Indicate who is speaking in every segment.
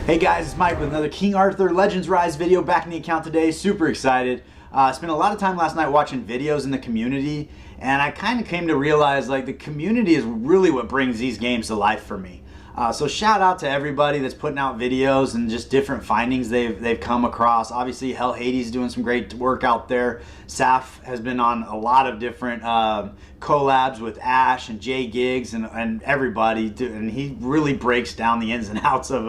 Speaker 1: Hey guys, it's Mike with another King Arthur Legends Rise video back in the account today. Super excited. Spent a lot of time last night watching videos in the community, and I kind of came to realize like the community is really what brings these games to life for me. So shout out to everybody that's putting out videos and just different findings they've come across. Obviously, Hell Hades doing some great work out there. Saf has been on a lot of different collabs with Ash and MikeGoG and everybody, and he really breaks down the ins and outs of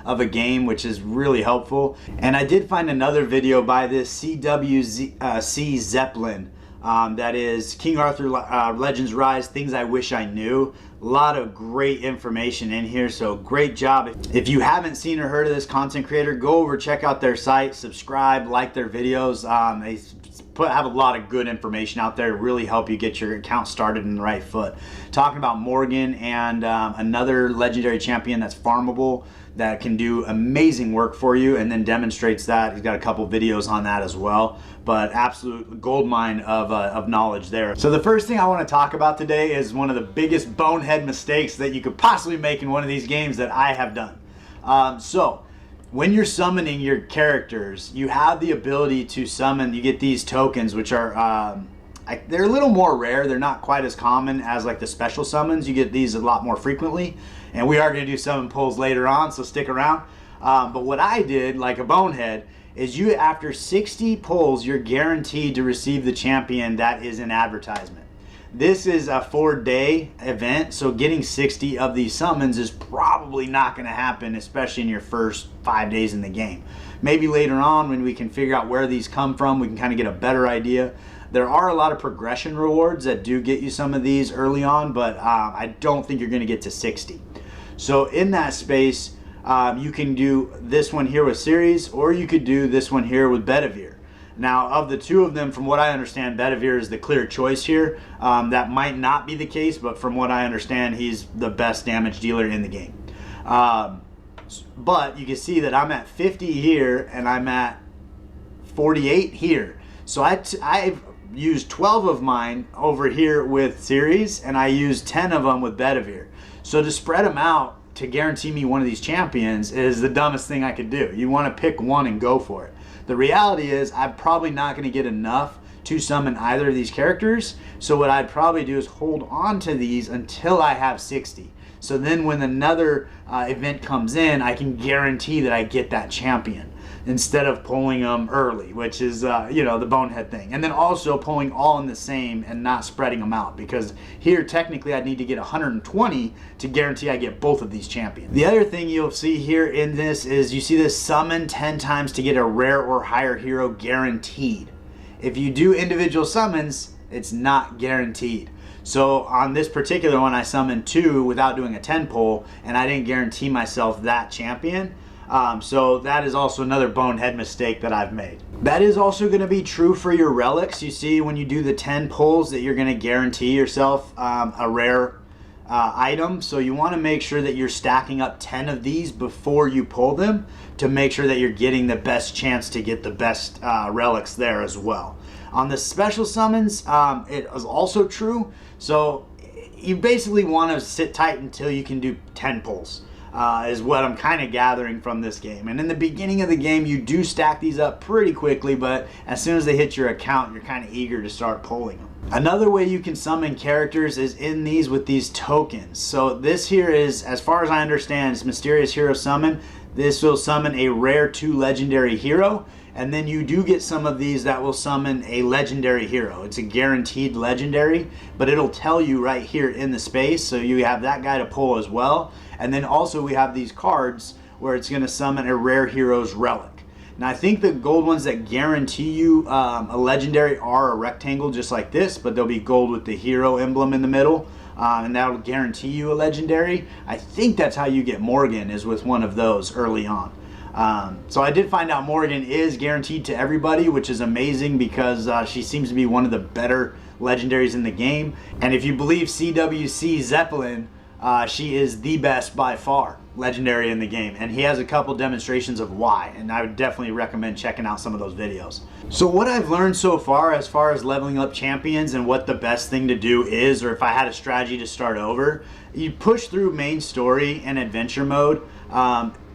Speaker 1: a game, which is really helpful. And I did find another video by this CWC Zeppelin. That is King Arthur Legends Rise, Things I Wish I Knew. A lot of great information in here, so great job. If you haven't seen or heard of this content creator, go over, check out their site, subscribe, like their videos. They have a lot of good information out there to really help you get your account started in the right foot. Talking about Morgan and another legendary champion that's farmable, that can do amazing work for you, and then demonstrates that. He's got a couple videos on that as well, but absolute gold mine of knowledge there. So the first thing I want to talk about today is one of the biggest bonehead mistakes that you could possibly make in one of these games that I have done. So when you're summoning your characters, you have the ability to summon, you get these tokens, which are they're a little more rare. They're not quite as common as like the special summons. You get these a lot more frequently, and we are going to do summon pulls later on, so stick around. But what I did, like a bonehead, is you, after 60 pulls, you're guaranteed to receive the champion that is in advertisement. This is a 4-day event, so getting 60 of these summons is probably not going to happen, especially in your first 5 days in the game. Maybe later on, when we can figure out where these come from, we can kind of get a better idea. There are a lot of progression rewards that do get you some of these early on, but I don't think you're going to get to 60. So in that space, you can do this one here with Series, or you could do this one here with Bedivere. Now, of the two of them, from what I understand, Bedivere is the clear choice here. That might not be the case, but from what I understand, he's the best damage dealer in the game. But you can see that I'm at 50 here, and I'm at 48 here. So I've used 12 of mine over here with Series, and I used 10 of them with Bedivere. So to spread them out to guarantee me one of these champions is the dumbest thing I could do. You want to pick one and go for it. The reality is I'm probably not going to get enough to summon either of these characters, so what I'd probably do is hold on to these until I have 60. So then when another event comes in, I can guarantee that I get that champion instead of pulling them early, which is you know, the bonehead thing. And then also pulling all in the same and not spreading them out, because here technically I'd need to get 120 to guarantee I get both of these champions. The other thing you'll see here in this is you see this summon 10 times to get a rare or higher hero guaranteed. If you do individual summons, it's not guaranteed. So on this particular one, I summoned 2 without doing a 10 pull, and I didn't guarantee myself that champion. So that is also another bonehead mistake that I've made. That is also going to be true for your relics. You see when you do the 10 pulls that you're going to guarantee yourself a rare item. So you want to make sure that you're stacking up 10 of these before you pull them to make sure that you're getting the best chance to get the best relics there as well. On the special summons, it is also true. So you basically want to sit tight until you can do 10 pulls. Is what I'm kind of gathering from this game. And in the beginning of the game, you do stack these up pretty quickly, but as soon as they hit your account, you're kind of eager to start pulling them. Another way you can summon characters is in these with these tokens. So this here is, as far as I understand, is Mysterious Hero Summon. This will summon a rare 2 legendary hero, and then you do get some of these that will summon a legendary hero. It's a guaranteed legendary, but it'll tell you right here in the space, so you have that guy to pull as well. And then also we have these cards where it's going to summon a rare hero's relic. Now I think the gold ones that guarantee you a legendary are a rectangle just like this, but they'll be gold with the hero emblem in the middle, and that'll guarantee you a legendary. I think that's how you get Morgan, is with one of those early on. So I did find out Morgan is guaranteed to everybody, which is amazing because she seems to be one of the better legendaries in the game. And if you believe CWC Zeppelin, she is the best by far legendary in the game, and he has a couple demonstrations of why, and I would definitely recommend checking out some of those videos. So what I've learned so far as leveling up champions and what the best thing to do is, or if I had a strategy to start over, you push through main story and adventure mode,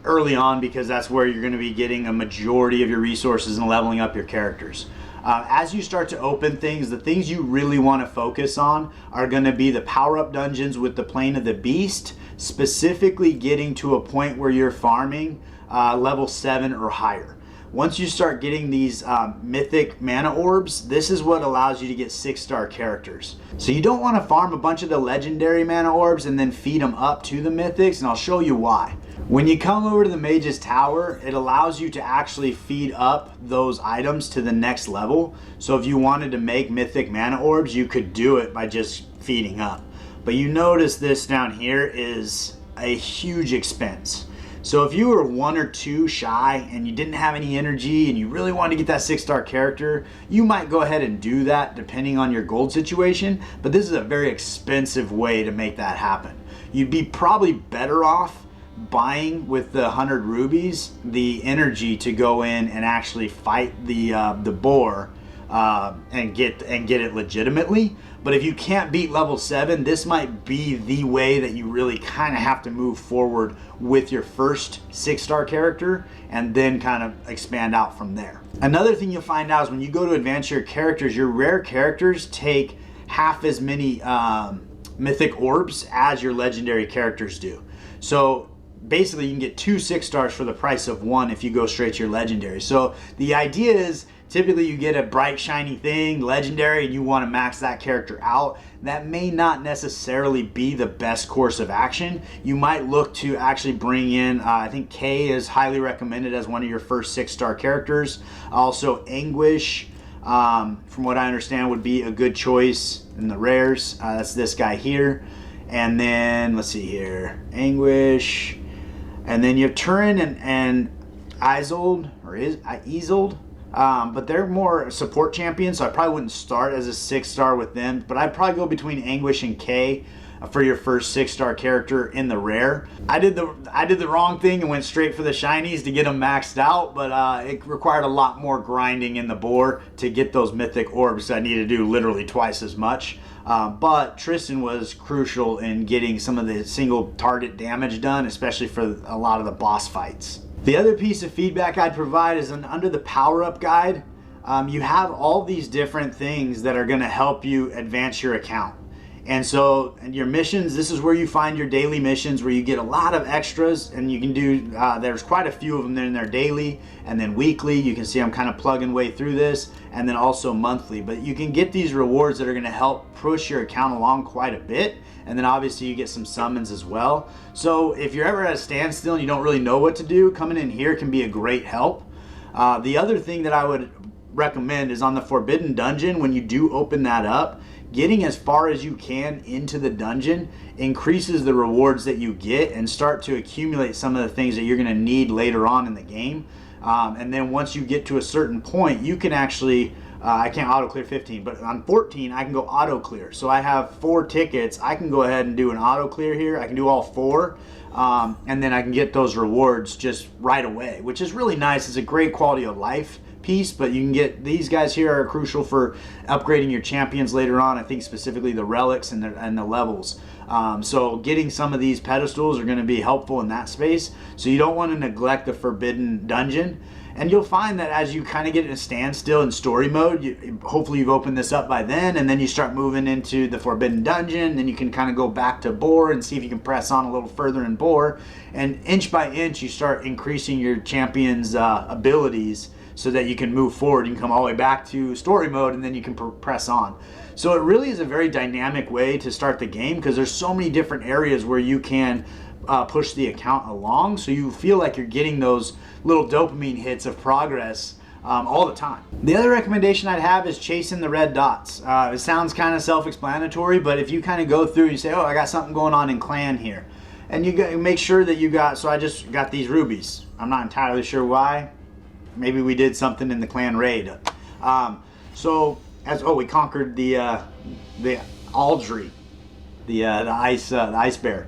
Speaker 1: early on, because that's where you're going to be getting a majority of your resources and leveling up your characters. As you start to open things, the things you really want to focus on are going to be the power-up dungeons with the Plane of the Beast, specifically getting to a point where you're farming level 7 or higher. Once you start getting these mythic mana orbs, this is what allows you to get 6-star characters. So you don't want to farm a bunch of the legendary mana orbs and then feed them up to the mythics, and I'll show you why. When you come over to the Mage's Tower, it allows you to actually feed up those items to the next level. So if you wanted to make mythic mana orbs, you could do it by just feeding up. But you notice this down here is a huge expense. So if you were 1 or 2 shy and you didn't have any energy and you really wanted to get that 6-star character, you might go ahead and do that depending on your gold situation, but this is a very expensive way to make that happen. You'd be probably better off buying with the 100 rubies the energy to go in and actually fight the boar and get it legitimately. But if you can't beat level 7, this might be the way that you really kind of have to move forward with your first 6-star character and then kind of expand out from there. Another thing you'll find out is when you go to advance your characters, your rare characters take half as many mythic orbs as your legendary characters do. So basically you can get 2 6-stars for the price of 1 if you go straight to your legendary. So the idea is, typically you get a bright shiny thing, legendary, and you want to max that character out. That may not necessarily be the best course of action. You might look to actually bring in, I think Kay is highly recommended as one of your first 6-star characters. Also Anguish, from what I understand, would be a good choice in the rares. That's this guy here. And then, let's see here, Anguish. And then you have Turin and Isolde, or Isolde. But they're more support champions, so I probably wouldn't start as a 6-star with them. But I'd probably go between Anguish and Kay for your first 6-star character in the rare. I did the wrong thing and went straight for the shinies to get them maxed out, but it required a lot more grinding in the boar to get those mythic orbs. I needed to do literally twice as much. But Tristan was crucial in getting some of the single target damage done, especially for a lot of the boss fights. The other piece of feedback I'd provide is under the power-up guide, you have all these different things that are going to help you advance your account. And so your missions, this is where you find your daily missions where you get a lot of extras, and you can do, there's quite a few of them in there daily, and then weekly. You can see I'm kind of plugging way through this, and then also monthly. But you can get these rewards that are going to help push your account along quite a bit. And then obviously you get some summons as well. So if you're ever at a standstill and you don't really know what to do, coming in here can be a great help. The other thing that I would recommend is on the Forbidden Dungeon, when you do open that up, getting as far as you can into the dungeon increases the rewards that you get and start to accumulate some of the things that you're going to need later on in the game. And then once you get to a certain point, you can actually, I can't auto clear 15, but on 14 I can go auto clear. So I have 4 tickets. I can go ahead and do an auto clear here. I can do all 4, and then I can get those rewards just right away, which is really nice. It's a great quality of life piece, but you can get these guys here are crucial for upgrading your champions later on. I think specifically the relics and the levels. So getting some of these pedestals are going to be helpful in that space. So you don't want to neglect the Forbidden Dungeon. And you'll find that as you kind of get in a standstill in story mode, hopefully you've opened this up by then, and then you start moving into the Forbidden Dungeon, then you can kind of go back to Boar and see if you can press on a little further in Boar. And inch by inch, you start increasing your champion's abilities so that you can move forward. You can come all the way back to story mode, and then you can press on. So it really is a very dynamic way to start the game, because there's so many different areas where you can push the account along, so you feel like you're getting those little dopamine hits of progress all the time. The other recommendation I'd have is chasing the red dots. It sounds kind of self-explanatory, but if you kind of go through and you say, oh, I got something going on in clan here, and you make sure that you got, so I just got these rubies. I'm not entirely sure why. Maybe we did something in the clan raid. We conquered the Aldry, the ice bear.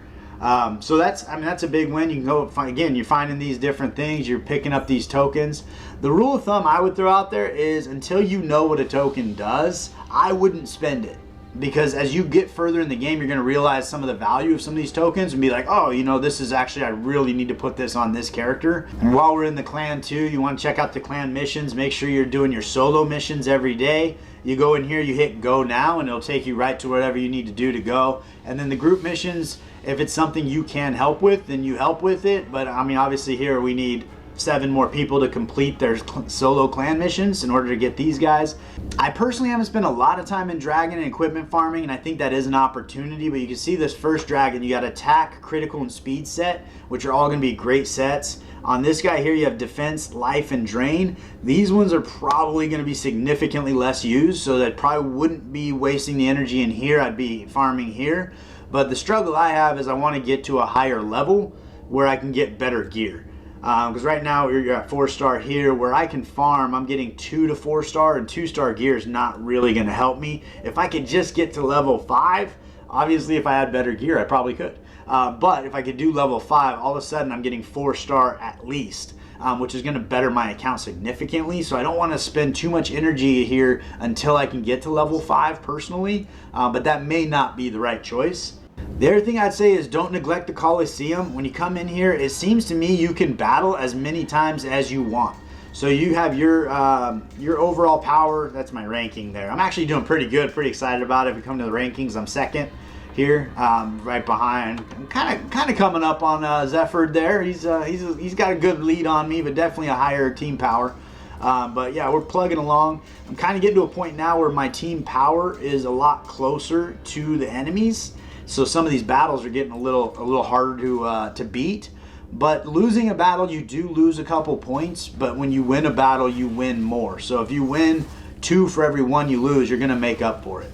Speaker 1: So that's a big win. You can go again. You're finding these different things. You're picking up these tokens. The rule of thumb I would throw out there is, until you know what a token does, I wouldn't spend it. because as you get further in the game, you're going to realize some of the value of some of these tokens and be like, oh, you know, this is actually, I really need to put this on this character. And while we're in the clan too, you want to check out the clan missions. Make sure you're doing your solo missions every day. You go in here, you hit go now, and it'll take you right to whatever you need to do to go. And then the group missions, if it's something you can help with, then you help with it. But I mean, obviously here we need 7 more people to complete their solo clan missions in order to get these guys. I personally haven't spent a lot of time in dragon and equipment farming, and I think that is an opportunity. But you can see this first dragon, you got attack, critical, and speed set, which are all going to be great sets. On this guy here, you have defense, life, and drain. These ones are probably going to be significantly less used, so that probably wouldn't be wasting the energy in here. I'd be farming here. But the struggle I have is I want to get to a higher level where I can get better gear. Because right now you're at 4-star here, where I can farm. I'm getting 2 to 4-star, and 2-star gear is not really going to help me. If I could just get to level 5, obviously if I had better gear, I probably could. But if I could do level 5, all of a sudden I'm getting 4-star at least, which is going to better my account significantly. So I don't want to spend too much energy here until I can get to level 5 personally, but that may not be the right choice. The other thing I'd say is don't neglect the Coliseum. When you come in here, it seems to me you can battle as many times as you want. So you have your overall power. That's my ranking there. I'm actually doing pretty good, pretty excited about it. If we come to the rankings, I'm second here, right behind. I'm kind of coming up on Zephyr there. He's got a good lead on me, but definitely a higher team power. But yeah, we're plugging along. I'm kind of getting to a point now where my team power is a lot closer to the enemies. So some of these battles are getting a little harder to beat. But losing a battle, you do lose a couple points. But when you win a battle, you win more. So if you win 2 for every 1 you lose, you're going to make up for it.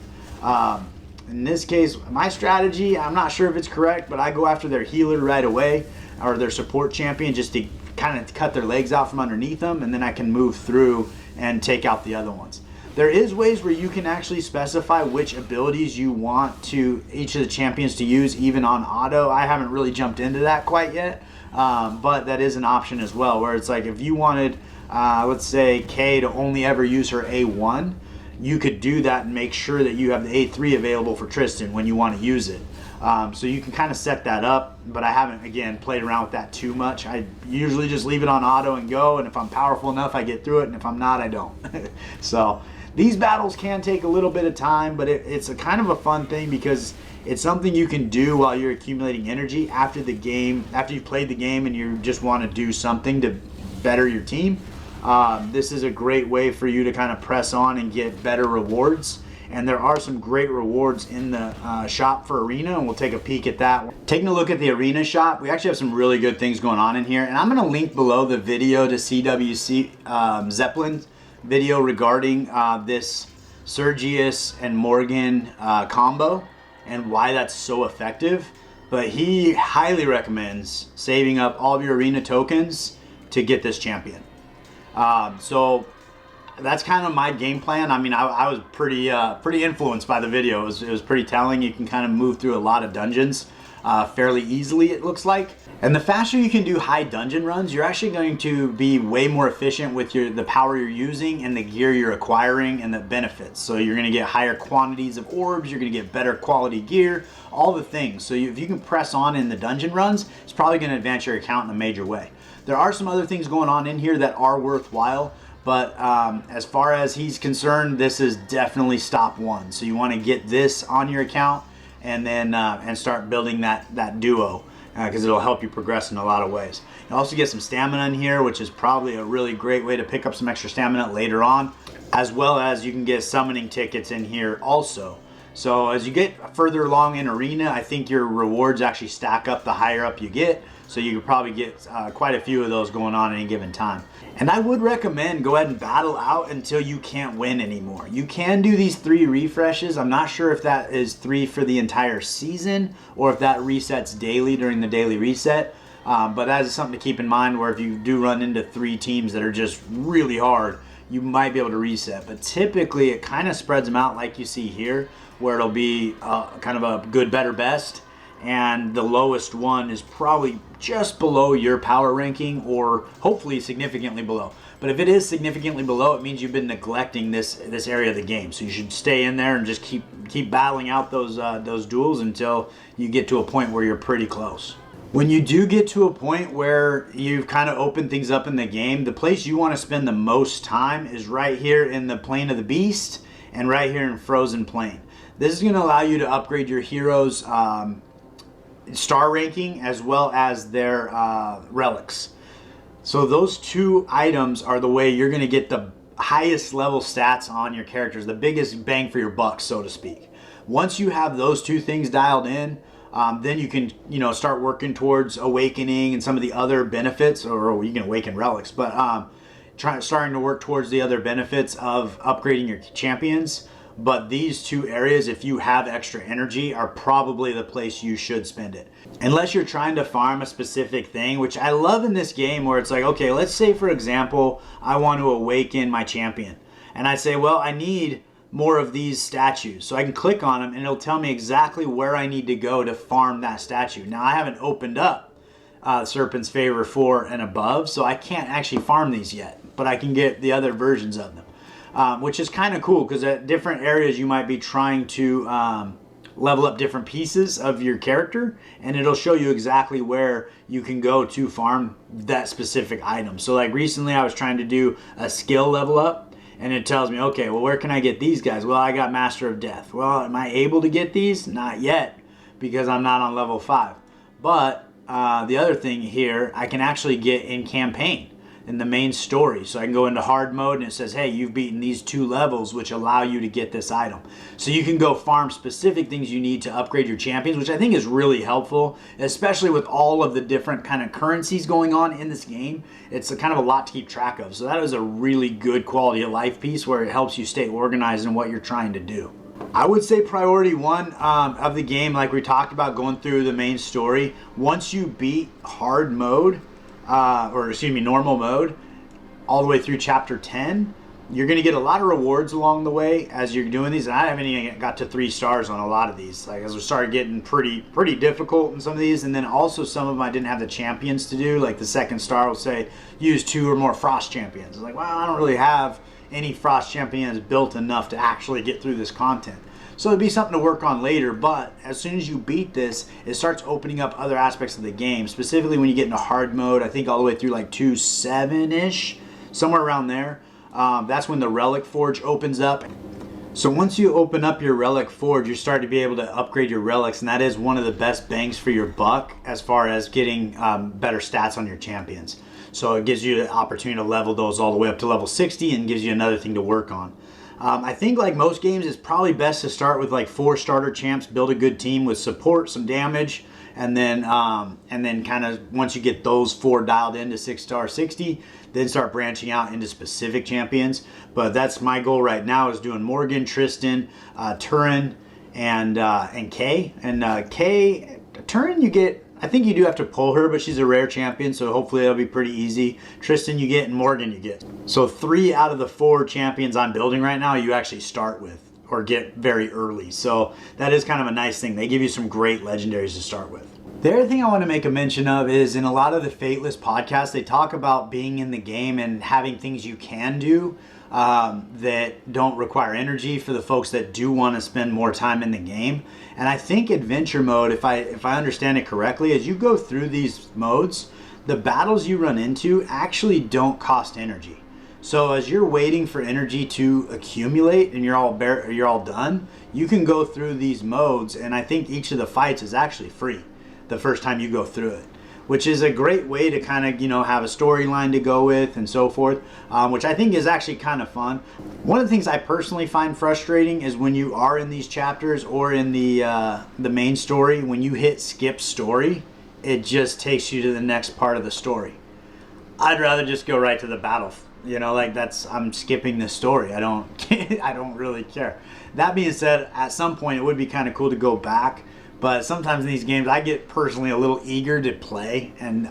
Speaker 1: In this case, my strategy, I'm not sure if it's correct, but I go after their healer right away, or their support champion, just to kind of cut their legs out from underneath them, and then I can move through and take out the other ones. There is ways where you can actually specify which abilities you want to each of the champions to use, even on auto. I haven't really jumped into that quite yet, but that is an option as well, where it's like if you wanted, let's say, Kay to only ever use her A1, you could do that and make sure that you have the A3 available for Tristan when you want to use it. So you can kind of set that up, but I haven't, again, played around with that too much. I usually just leave it on auto and go, and if I'm powerful enough, I get through it, and if I'm not, I don't. So these battles can take a little bit of time, but it's a kind of a fun thing because it's something you can do while you're accumulating energy after the game, after you've played the game and you just want to do something to better your team. This is a great way for you to kind of press on and get better rewards. And there are some great rewards in the shop for Arena, and we'll take a peek at that. Taking a look at the Arena shop, we actually have some really good things going on in here. And I'm going to link below the video to CWC Zeppelin video regarding this Sergius and Morgan combo and why that's so effective. But he highly recommends saving up all of your Arena tokens to get this champion. So that's kind of my game plan. I mean, I was pretty influenced by the video. It was pretty telling. You can kind of move through a lot of dungeons fairly easily, it looks like. And the faster you can do high dungeon runs, you're actually going to be way more efficient with the power you're using and the gear you're acquiring and the benefits. So you're going to get higher quantities of orbs, you're going to get better quality gear, all the things. So if you can press on in the dungeon runs, it's probably going to advance your account in a major way. There are some other things going on in here that are worthwhile, but as far as he's concerned, this is definitely stop one. So you want to get this on your account and then and start building that duo, because it'll help you progress in a lot of ways. You also get some stamina in here, which is probably a really great way to pick up some extra stamina later on, as well as you can get summoning tickets in here also. So as you get further along in Arena, I think your rewards actually stack up the higher up you get. So you could probably get quite a few of those going on at any given time. And I would recommend go ahead and battle out until you can't win anymore. You can do these 3 refreshes. I'm not sure if that is 3 for the entire season or if that resets daily during the daily reset. But that is something to keep in mind, where if you do run into 3 teams that are just really hard, you might be able to reset. But typically it kind of spreads them out like you see here, where it'll be kind of a good, better, best. and the lowest one is probably just below your power ranking, or hopefully significantly below. But if it is significantly below, it means you've been neglecting this area of the game. So you should stay in there and just keep battling out those duels until you get to a point where you're pretty close. When you do get to a point where you've kind of opened things up in the game, the place you want to spend the most time is right here in the Plane of the Beast and right here in Frozen Plain. This is going to allow you to upgrade your heroes' star ranking as well as their relics. So those two items are the way you're going to get the highest level stats on your characters, the biggest bang for your buck, so to speak. Once you have those two things dialed in, then you can, start working towards awakening and some of the other benefits, or you can awaken relics, but starting to work towards the other benefits of upgrading your champions. But these two areas, if you have extra energy, are probably the place you should spend it. Unless you're trying to farm a specific thing, which I love in this game, where it's like, okay, let's say, for example, I want to awaken my champion. And I say, well, I need more of these statues. So I can click on them and it'll tell me exactly where I need to go to farm that statue. Now, I haven't opened up Serpent's Favor 4 and above, so I can't actually farm these yet. But I can get the other versions of them. Which is kind of cool, because at different areas you might be trying to level up different pieces of your character, and it'll show you exactly where you can go to farm that specific item. So like recently I was trying to do a skill level up, and it tells me, okay, well, where can I get these guys? Well, I got Master of Death. Well, am I able to get these? Not yet, because I'm not on level 5. But the other thing here, I can actually get in campaign, in the main story. So I can go into hard mode and it says, hey, you've beaten these 2 levels, which allow you to get this item. So you can go farm specific things you need to upgrade your champions, which I think is really helpful, especially with all of the different kind of currencies going on in this game. It's a kind of a lot to keep track of. So that is a really good quality of life piece where it helps you stay organized in what you're trying to do. I would say priority 1 of the game, like we talked about going through the main story, once you beat hard mode, normal mode, all the way through chapter 10, you're going to get a lot of rewards along the way as you're doing these. And I haven't even got to 3 stars on a lot of these. Like, as we started getting pretty difficult in some of these, and then also some of them I didn't have the champions to do. Like the 2nd star will say use 2 or more frost champions. It's like, well, I don't really have any frost champions built enough to actually get through this content. So it'd be something to work on later, but as soon as you beat this, it starts opening up other aspects of the game, specifically when you get into hard mode, I think all the way through like 2.7-ish, somewhere around there. That's when the Relic Forge opens up. So once you open up your Relic Forge, you start to be able to upgrade your relics, and that is one of the best bangs for your buck as far as getting better stats on your champions. So it gives you the opportunity to level those all the way up to level 60 and gives you another thing to work on. I think like most games, it's probably best to start with like 4 starter champs, build a good team with support, some damage, and then kind of once you get those 4 dialed into 6-star 60, then start branching out into specific champions. But that's my goal right now, is doing Morgan, Tristan, Turin, and Kay. And Kay, Turin, you get, I think you do have to pull her, but she's a rare champion, so hopefully it'll be pretty easy. Tristan you get, and Morgan you get. So 3 out of the 4 champions I'm building right now, you actually start with or get very early. So that is kind of a nice thing. They give you some great legendaries to start with. The other thing I want to make a mention of is in a lot of the Fateless podcasts, they talk about being in the game and having things you can do that don't require energy for the folks that do want to spend more time in the game. And I think adventure mode, if I understand it correctly, as you go through these modes, the battles you run into actually don't cost energy. So as you're waiting for energy to accumulate and you're all done, you can go through these modes, and I think each of the fights is actually free the first time you go through it, which is a great way to kind of, have a storyline to go with and so forth, which I think is actually kind of fun. One of the things I personally find frustrating is when you are in these chapters or in the main story, when you hit skip story, it just takes you to the next part of the story. I'd rather just go right to the battle. I'm skipping the story. I don't really care. That being said, at some point it would be kind of cool to go back. But sometimes in these games, I get personally a little eager to play and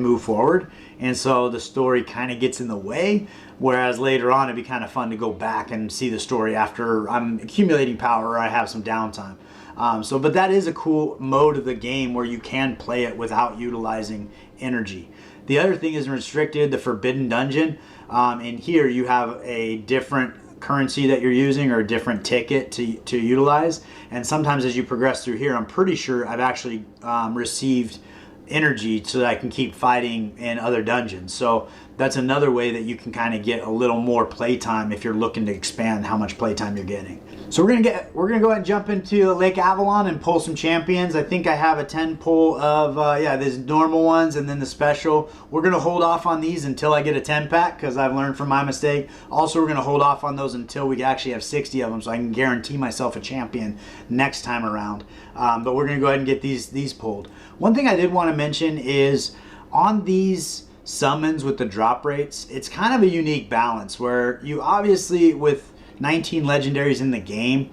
Speaker 1: move forward, and so the story kind of gets in the way. Whereas later on, it'd be kind of fun to go back and see the story after I'm accumulating power or I have some downtime. But that is a cool mode of the game where you can play it without utilizing energy. The other thing is restricted, the Forbidden Dungeon. And here you have a different currency that you're using or a different ticket to utilize. And sometimes as you progress through here, I'm pretty sure I've actually received energy so that I can keep fighting in other dungeons. So that's another way that you can kind of get a little more playtime if you're looking to expand how much playtime you're getting. So we're gonna go ahead and jump into Lake Avalon and pull some champions. I think I have a 10 pull of these normal ones and then the special. We're gonna hold off on these until I get a 10 pack because I've learned from my mistake. Also, we're gonna hold off on those until we actually have 60 of them so I can guarantee myself a champion next time around. But we're gonna go ahead and get these pulled. One thing I did want to mention is on these summons with the drop rates, it's kind of a unique balance where you obviously with 19 legendaries in the game,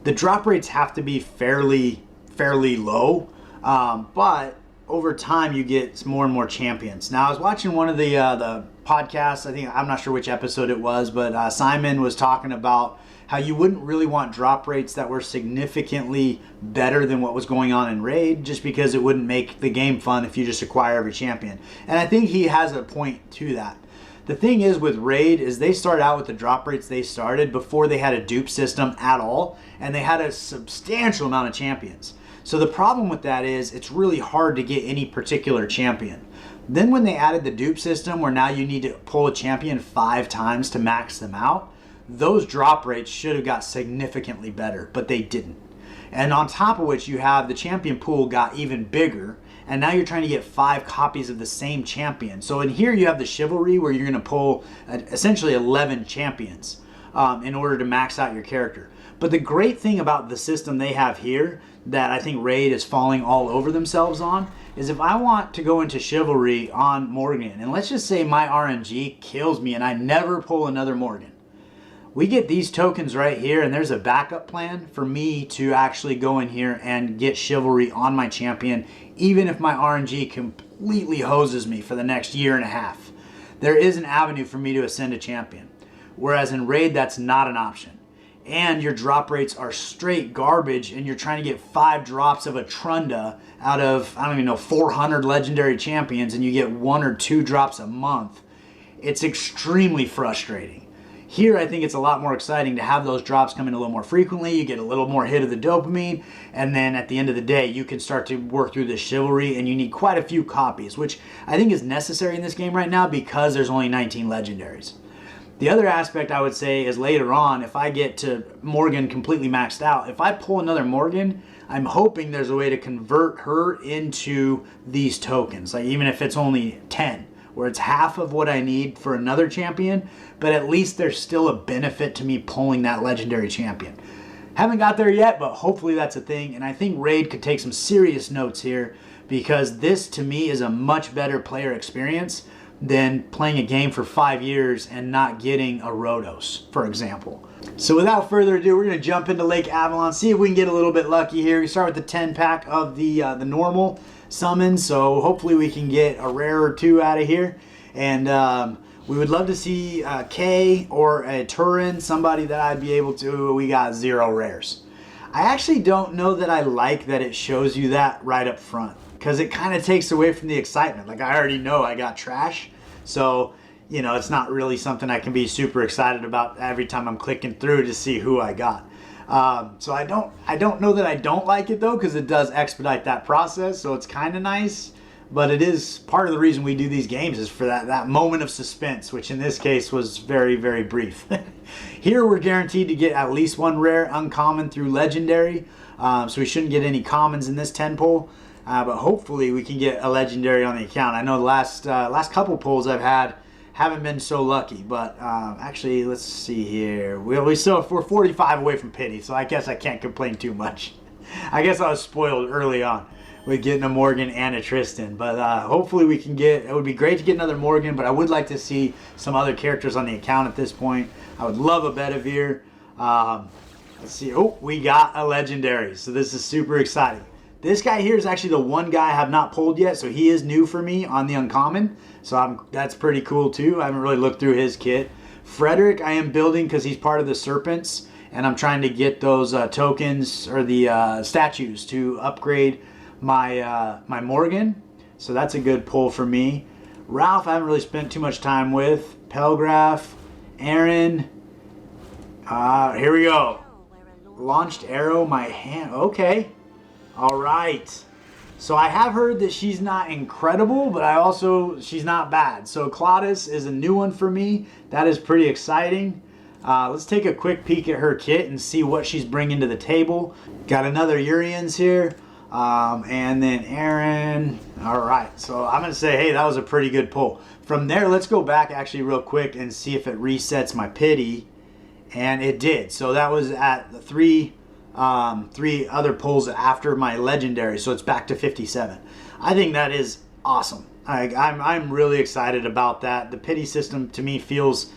Speaker 1: the drop rates have to be fairly low, but over time you get more and more champions. Now I was watching one of the podcasts, I'm not sure which episode it was, but Simon was talking about how you wouldn't really want drop rates that were significantly better than what was going on in Raid, just because it wouldn't make the game fun if you just acquire every champion. And I think he has a point to that. The thing is with Raid is they started out with the drop rates they started before they had a dupe system at all, and they had a substantial amount of champions. So the problem with that is it's really hard to get any particular champion. Then when they added the dupe system where now you need to pull a champion 5 times to max them out, those drop rates should have got significantly better, but they didn't. And on top of which you have the champion pool got even bigger, and now you're trying to get 5 copies of the same champion. So in here you have the chivalry where you're going to pull essentially 11 champions in order to max out your character. But the great thing about the system they have here that I think Raid is falling all over themselves on is if I want to go into chivalry on Morgan, and let's just say my RNG kills me and I never pull another Morgan, we get these tokens right here, and there's a backup plan for me to actually go in here and get chivalry on my champion, even if my RNG completely hoses me for the next year and a half. There is an avenue for me to ascend a champion. Whereas in Raid, that's not an option. And your drop rates are straight garbage, and you're trying to get 5 drops of a Trunda out of, 400 legendary champions, and you get 1 or 2 drops a month. It's extremely frustrating. Here, I think it's a lot more exciting to have those drops come in a little more frequently. You get a little more hit of the dopamine, and then at the end of the day, you can start to work through the chivalry, and you need quite a few copies, which I think is necessary in this game right now because there's only 19 legendaries. The other aspect I would say is later on, if I get to Morgan completely maxed out, if I pull another Morgan, I'm hoping there's a way to convert her into these tokens, like even if it's only 10. Where it's half of what I need for another champion, but at least there's still a benefit to me pulling that legendary champion. Haven't got there yet, but hopefully that's a thing, and I think Raid could take some serious notes here because this to me is a much better player experience than playing a game for 5 years and not getting a Rhodos, for example. So without further ado, we're going to jump into Lake Avalon, see if we can get a little bit lucky here. We start with the 10 pack of the normal summons, so hopefully we can get a rare or 2 out of here. And we would love to see Kay or a Turin, somebody that I'd be able to. We got 0 rares. I actually don't know that I like that it shows you that right up front because it kind of takes away from the excitement. Like I already know I got trash, so it's not really something I can be super excited about every time I'm clicking through to see who I got. So I don't know that I don't like it though, because it does expedite that process, so it's kind of nice. But it is part of the reason we do these games is for that moment of suspense, which in this case was very, very brief. Here we're guaranteed to get at least 1 rare uncommon through legendary, so we shouldn't get any commons in this 10 pull. But hopefully we can get a legendary on the account. I know the last couple pulls I've had haven't been so lucky, but actually, let's see here. We're 45 away from pity, so I guess I can't complain too much. I guess I was spoiled early on with getting a Morgan and a Tristan, but hopefully we can get. It would be great to get another Morgan, but I would like to see some other characters on the account at this point. I would love a Bedivere. Let's see. Oh, we got a legendary, so this is super exciting. This guy here is actually the one guy I have not pulled yet, so he is new for me on the uncommon. So that's pretty cool too. I haven't really looked through his kit. Frederick I am building because he's part of the Serpents, and I'm trying to get those tokens or the statues to upgrade my my Morgan. So that's a good pull for me. Ralph, I haven't really spent too much time with. Pelgraph, Aaron. Here we go. Launched arrow, my hand. Okay. All right. So I have heard that she's not incredible, but she's not bad. So Claudis is a new one for me. That is pretty exciting. Let's take a quick peek at her kit and see what she's bringing to the table. Got another Urians here. And then Aaron. All right. So I'm going to say, hey, that was a pretty good pull. From there, let's go back actually real quick and see if it resets my pity. And it did. So that was at the three other pulls after my legendary. So it's back to 57. I think that is awesome. I'm really excited about that. The pity system to me feels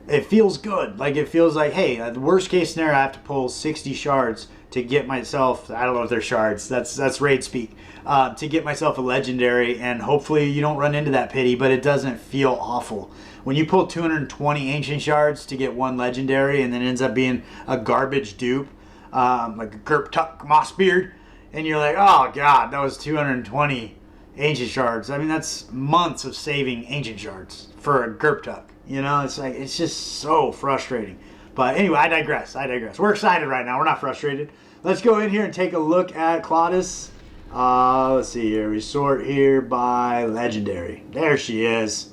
Speaker 1: good. Like it feels like, hey, the worst case scenario, I have to pull 60 shards to get myself, I don't know if they're shards, that's raid speak, to get myself a legendary, and hopefully you don't run into that pity, but it doesn't feel awful. When you pull 220 ancient shards to get one legendary and then it ends up being a garbage dupe, like a Gerp Tuck Mossbeard, and you're like, oh god, that was 220 ancient shards. I mean, that's months of saving ancient shards for a Gerp Tuck. You know, it's like, it's just so frustrating. But anyway, I digress. We're excited right now. We're not frustrated. Let's go in here and take a look at Claudis. Let's see here. We sort here by legendary. There she is.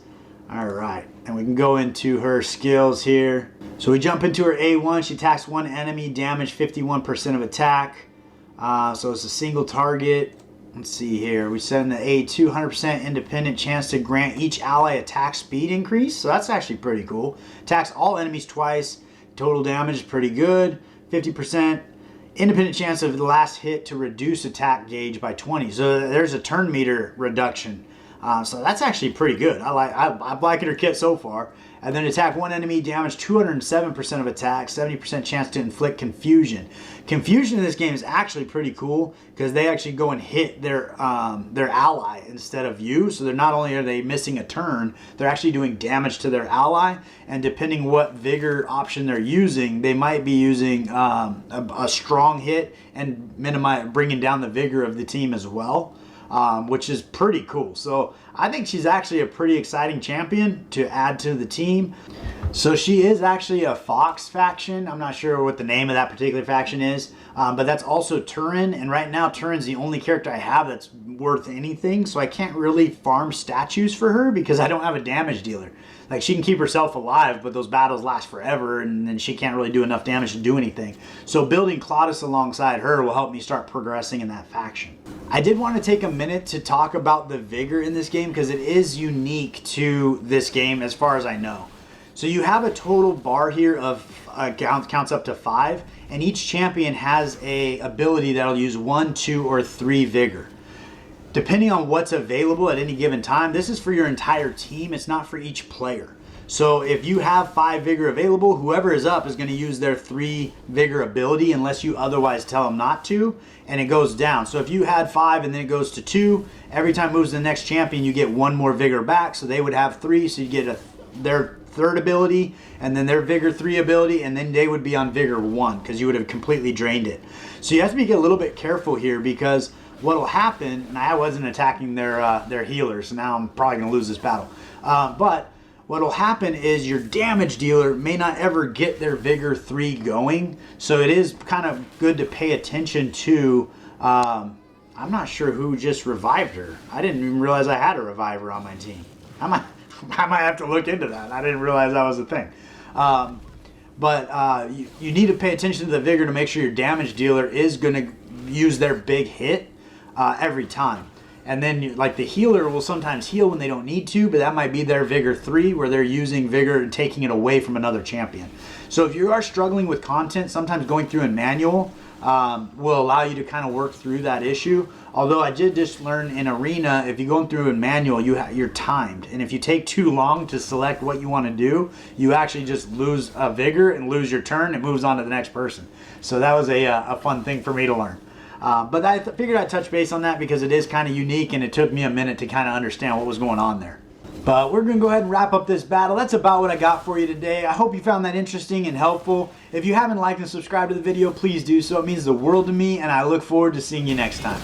Speaker 1: All right. And we can go into her skills here. So we jump into her A1. She attacks one enemy, damage 51% of attack. So it's a single target. Let's see here. We set in the A2, 100% independent chance to grant each ally attack speed increase. So that's actually pretty cool. Attacks all enemies twice. Total damage is pretty good. 50% independent chance of the last hit to reduce attack gauge by 20. So there's a turn meter reduction. So that's actually pretty good. I'm liking her kit so far. And then attack one enemy, damage 207% of attack, 70% chance to inflict confusion. Confusion in this game is actually pretty cool because they actually go and hit their ally instead of you. So they're not only are they missing a turn, they're actually doing damage to their ally. And depending what vigor option they're using, they might be using a strong hit and bringing down the vigor of the team as well. Which is pretty cool. So I think she's actually a pretty exciting champion to add to the team. So she is actually a Fox faction. I'm not sure what the name of that particular faction is, but that's also Turin. And right now Turin's the only character I have that's worth anything. So I can't really farm statues for her because I don't have a damage dealer. Like, she can keep herself alive, but those battles last forever, and then she can't really do enough damage to do anything. So building Claudis alongside her will help me start progressing in that faction. I did want to take a minute to talk about the Vigor in this game because it is unique to this game as far as I know. So you have a total bar here of counts up to 5, and each champion has a ability that'll use 1, 2, or 3 Vigor. Depending on what's available at any given time, this is for your entire team. It's not for each player. So if you have 5 Vigor available, whoever is up is going to use their 3 Vigor ability unless you otherwise tell them not to, and it goes down. So if you had 5 and then it goes to 2, every time it moves to the next champion, you get 1 more Vigor back. So they would have 3, so you get their 3rd ability, and then their Vigor 3 ability, and then they would be on Vigor 1 because you would have completely drained it. So you have to be a little bit careful here because what'll happen, and I wasn't attacking their healers, so now I'm probably going to lose this battle. But what'll happen is your damage dealer may not ever get their Vigor 3 going, so it is kind of good to pay attention to. I'm not sure who just revived her. I didn't even realize I had a reviver on my team. I might have to look into that. I didn't realize that was a thing. But you need to pay attention to the Vigor to make sure your damage dealer is going to use their big hit every time. And then like the healer will sometimes heal when they don't need to, but that might be their Vigor 3 where they're using Vigor and taking it away from another champion. So if you are struggling with content, sometimes going through in manual will allow you to kind of work through that issue. Although I did just learn in Arena, if you're going through in manual, you're timed. And if you take too long to select what you want to do, you actually just lose a Vigor and lose your turn. It moves on to the next person. So that was a fun thing for me to learn. But I figured I'd touch base on that because it is kind of unique and it took me a minute to kind of understand what was going on there. But we're going to go ahead and wrap up this battle. That's about what I got for you today. I hope you found that interesting and helpful. If you haven't liked and subscribed to the video, please do so. It means the world to me, and I look forward to seeing you next time.